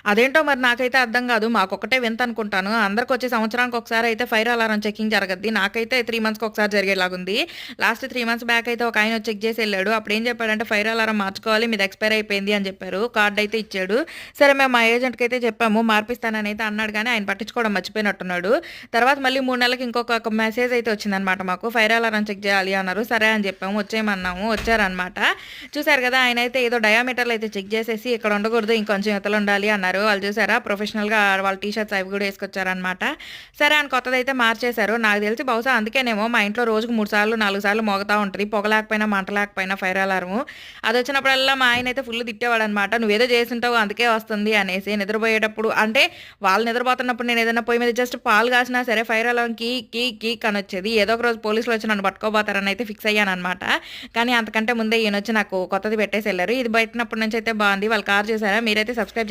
అదేంటో మరి నాకైతే అర్థం కాదు. మాకొక్కటే వింతనుకుంటాను. అందరికొచ్చే సంవత్సరానికి ఒకసారి అయితే ఫైర్ అలారం చెకింగ్ జరగద్ది. నాకైతే 3 మంత్స్‌కి ఒకసారి జరిగేలాగుంది. లాస్ట్ 3 మంత్స్ బ్యాక్ అయితే ఒకాయన వచ్చి చెక్ చేసి ఎళ్ళాడు. అప్పుడేం చెప్పాడంటే ఫైర్ అలారం మార్చుకోవాలి. మీది ఎక్స్‌పైర్ అయిపోయింది అని చెప్పారు. కార్డ్ అయితే ఇచ్చాడు. సరే మేము మా ఏజెంట్‌కైతే చెప్పాము. మార్పిస్తాననైతే అన్నాడు గానీ ఆయన పట్టించుకోవడం మర్చిపోయినట్టున్నాడు. తర్వాత మళ్ళీ 3 నెలలకి ఇంకొక మెసేజ్ అయితే వచ్చిందనమాట మాకు. ఫైర్ అలారం చెక్ చేయాలి అన్నారు. సరే అని చెప్పాము. వచ్చేయమన్నాము. వచ్చారనమాట. చూసారు కదా! ఆయనైతే ఏదో డయామీటర్‌లో అయితే చెక్ చేసేసి ఇక్కడ ఉండకూడదు ఇంకొంచెం ఇవతల ఉండాలి అన్నారు. వాళ్ళు చూసారా ప్రొఫెషనల్‌గా వాళ్ళ టీ షర్ట్స్ అవి కూడా ఏసుకొచ్చారనమాట. సరే అని కొత్తదైతే మార్చేశారు. నాకు తెలిసి బహుశా అందుకేనేమో మా ఇంట్లో రోజుకు 3 సార్లు, 4 సార్లు మోగుతా ఉంటది. పొగ లేకపోయినా, మంట లేకపోయినా ఫైర్ అలారము. అదొచ్చినప్పుడల్లా మా ఆయనైతే ఫుల్ తిట్టేవాడనమాట. "నువ్వేదో చేసుంటావు అందుకే వస్తుంది" అనేసి. నిద్రపోయేటప్పుడు అంటే వాళ్ళు నిద్రపోతున్నప్పుడు నేను ఏదైనా పొయ్యి మీద జస్ట్ పాలు కాసినా సరే ఫైర్ అలారం కీక్ కీక్ కీక్ అనొచ్చేది. ఏదో ఒక రోజు పోలీసులు వచ్చి నన్ను పట్టుకోబోతారని అయితే ఫిక్స్ అయ్యాననమాట. కానీ అంతకంటే ముందే ఈయనొచ్చి నాకు కొత్తది పెట్టేసెళ్లారు. ఇది పెట్టినప్పటి నుంచి అయితే బావుంది. వాళ్ళ కార్ చూసారా? మీరైతే సబ్స్క్రైబ్